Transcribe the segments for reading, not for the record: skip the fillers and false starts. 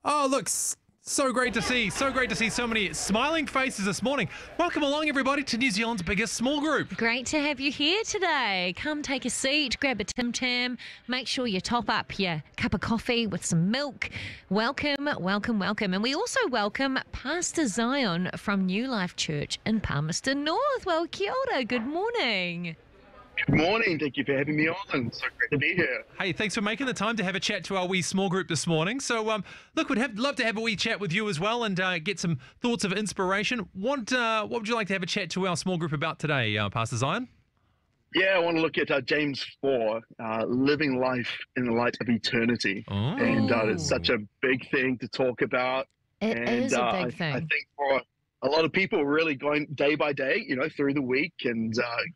Oh, look, so great to see. So great to see so many smiling faces this morning. Welcome along, everybody, to New Zealand's biggest small group. Great to have you here today. Come take a seat, grab a Tim Tam, make sure you top up your cup of coffee with some milk. Welcome, welcome, welcome. And we also welcome Pastor Zion from New Life Church in Palmerston North. Well, kia ora, good morning. Good morning. Thank you for having me on. So great to be here. Hey, thanks for making the time to have a chat to our wee small group this morning. So, look, we'd love to have a wee chat with you as well and get some thoughts of inspiration. What would you like to have a chat to our small group about today, Pastor Zion? Yeah, I want to look at James 4, living life in the light of eternity. Oh. And it's such a big thing to talk about. It is a big I thing. think for a lot of people really going day by day, through the week and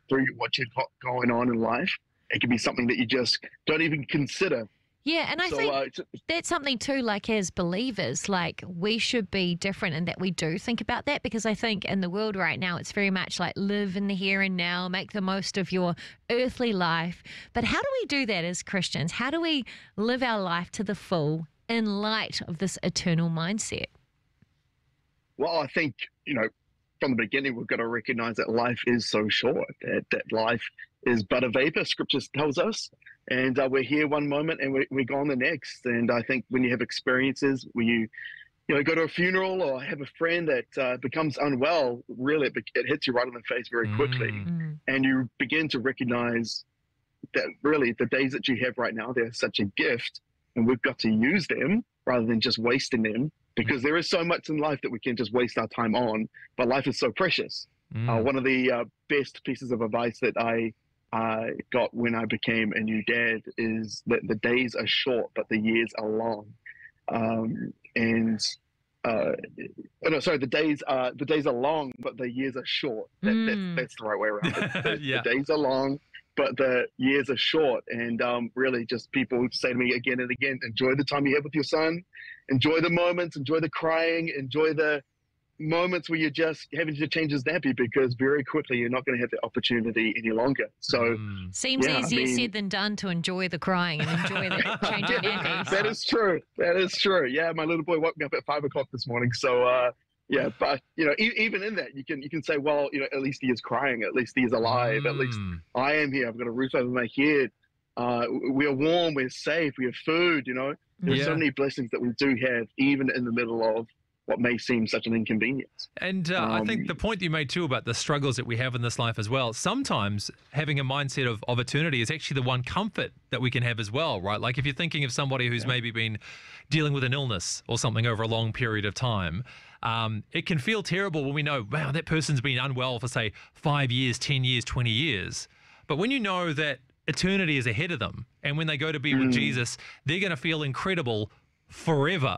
through what you've got going on in life, it can be something that you just don't even consider. Yeah, and I think that's something too, like as believers, like we should be different in that we do think about that, because I think in the world right now, it's very much like live in the here and now, make the most of your earthly life. But how do we do that as Christians? How do we live our life to the full in light of this eternal mindset? Well, I think, from the beginning, we've got to recognize that life is so short, that life is but a vapor, Scripture tells us. And we're here one moment and we're gone the next. And I think when you have experiences, when you go to a funeral or have a friend that becomes unwell, really it hits you right in the face very quickly. And you begin to recognize that really the days that you have right now, they're such a gift and we've got to use them rather than just wasting them. Because there is so much in life that we can just waste our time on, but life is so precious. One of the best pieces of advice that I got when I became a new dad is that the days are short, but the years are long. The days are long, but the years are short. That's the right way around it. Yeah. The days are long, but the years are short. And really just people say to me again and again, enjoy the time you have with your son, enjoy the moments, enjoy the crying, enjoy the moments where you're just having to change his nappy, because very quickly you're not going to have the opportunity any longer. So seems easier said than done to enjoy the crying and enjoy the changing nappies. That is true. That is true. Yeah, my little boy woke me up at 5 o'clock this morning. So yeah, but even in that, you can say, well, at least he is crying, at least he is alive, at least I am here. I've got a roof over my head. We are warm, we're safe, we have food. There's so many blessings that we do have, even in the middle of what may seem such an inconvenience. And I think the point you made too about the struggles that we have in this life as well, sometimes having a mindset of eternity is actually the one comfort that we can have as well, right? Like if you're thinking of somebody who's maybe been dealing with an illness or something over a long period of time, it can feel terrible when we know, wow, that person's been unwell for, say, 5 years, 10 years, 20 years. But when you know that eternity is ahead of them, and when they go to be with Jesus, they're going to feel incredible forever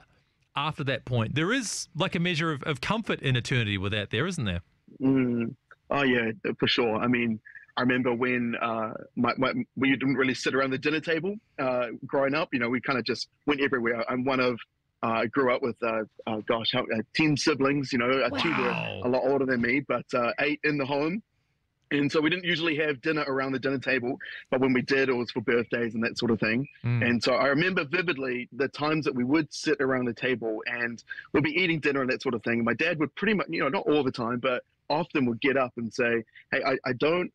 after that point. There is like a measure of comfort in eternity with that there, isn't there? Oh, yeah, for sure. I mean, I remember when we didn't really sit around the dinner table growing up. We kind of just went everywhere. I grew up with, 10 siblings, two were a lot older than me, but 8 in the home. And so we didn't usually have dinner around the dinner table, but when we did, it was for birthdays and that sort of thing. And so I remember vividly the times that we would sit around the table and we'd be eating dinner and that sort of thing. My dad would pretty much, not all the time, but often would get up and say, hey, I don't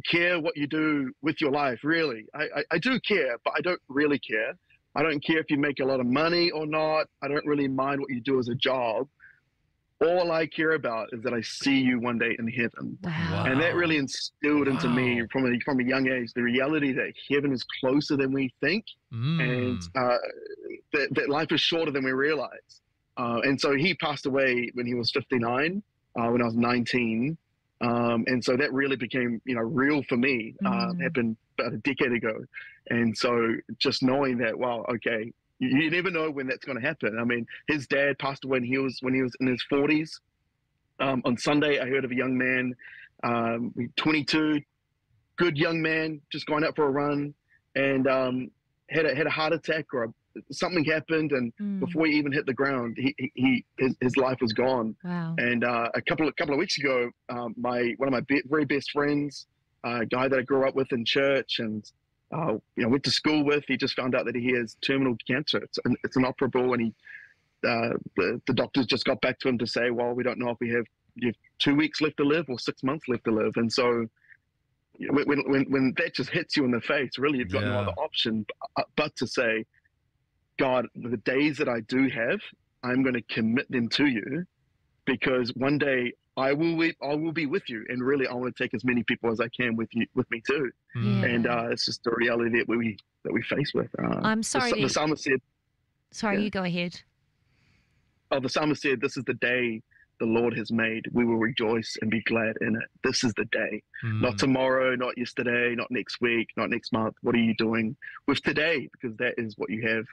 care what you do with your life, really. I do care, but I don't really care. I don't care if you make a lot of money or not. I don't really mind what you do as a job. All I care about is that I see you one day in heaven. Wow. And that really instilled into me from a young age the reality that heaven is closer than we think, and that life is shorter than we realize. And so he passed away when he was 59, when I was 19. And so that really became, real for me. Happened about a decade ago. And so just knowing that, wow, okay, you never know when that's going to happen. I mean, his dad passed away when he was in his 40s. On Sunday, I heard of a young man, 22, good young man, just going out for a run, and had a heart attack or something happened, and before he even hit the ground, his life was gone. Wow. And a couple of weeks ago, one of my very best friends, a guy that I grew up with in church, and went to school with. He just found out that he has terminal cancer. It's inoperable, and the doctors just got back to him to say, well, we don't know if you have 2 weeks left to live or 6 months left to live. And so when that just hits you in the face, really, you've got no other option but to say, God, the days that I do have, I'm going to commit them to you, because one day I will be with you, and really I want to take as many people as I can with me too. Yeah. And it's just the reality that we face with. I'm sorry. The psalmist said. Sorry, you go ahead. Oh, the psalmist said, "This is the day the Lord has made. We will rejoice and be glad in it." This is the day, not tomorrow, not yesterday, not next week, not next month. What are you doing with today? Because that is what you have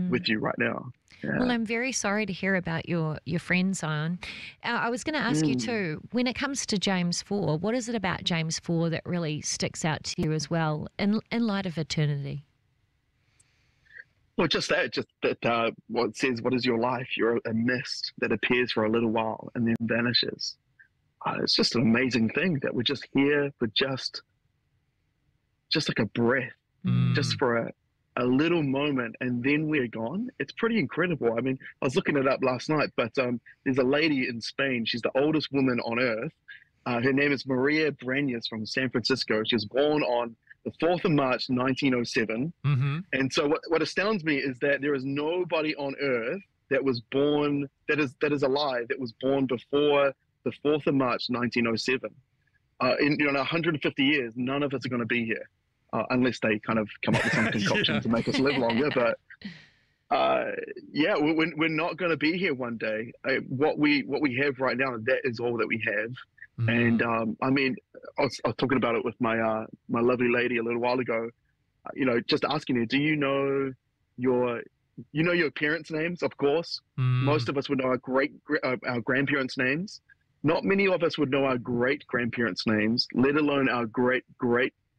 with you right now. Yeah. Well, I'm very sorry to hear about your friend, Zion. I was going to ask you too, when it comes to James 4, what is it about James 4 that really sticks out to you as well in light of eternity? Well, just that what it says, what is your life? You're a mist that appears for a little while and then vanishes. It's just an amazing thing that we're just here for just like a breath, just for a little moment, and then we're gone. It's pretty incredible. I mean, I was looking it up last night, but there's a lady in Spain. She's the oldest woman on earth. Her name is Maria Brañas from San Francisco. She was born on the 4th of March, 1907. And so what astounds me is that there is nobody on earth that was born, that is alive, that was born before the 4th of March, 1907. In 150 years, none of us are going to be here. Unless they kind of come up with some concoction to make us live longer. But we're not going to be here one day. What we have right now, that is all that we have. And I mean, I was talking about it with my lovely lady a little while ago. Just asking her, do you know your parents' names? Of course, most of us would know our grandparents' names. Not many of us would know our great grandparents' names, let alone our great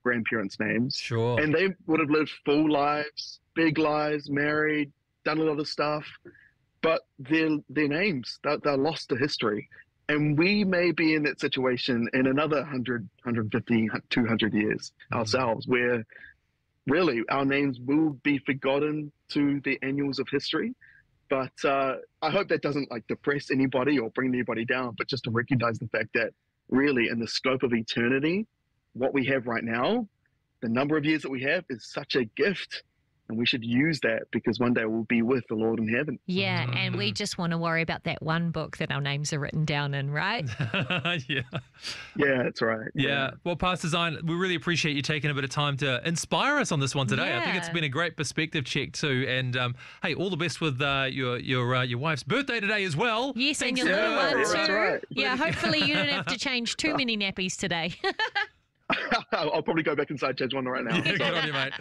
grandparents' names. Sure. And they would have lived full lives, big lives, married, done a lot of stuff, but their names, they're lost to history. And we may be in that situation in another 100, 150, 200 years ourselves, where really our names will be forgotten to the annals of history. But I hope that doesn't depress anybody or bring anybody down, but just to recognize the fact that really in the scope of eternity, what we have right now, the number of years that we have, is such a gift, and we should use that, because one day we'll be with the Lord in heaven. Yeah, and we just want to worry about that one book that our names are written down in, right? Yeah, that's right. Yeah. Well, Pastor Zion, we really appreciate you taking a bit of time to inspire us on this one today. I think it's been a great perspective check too. And hey, all the best with your wife's birthday today as well. Yes, Thanks. and your little one too. That's right. Yeah, hopefully you don't have to change too many nappies today. I'll probably go back inside, change one right now. Yeah, good on you, mate.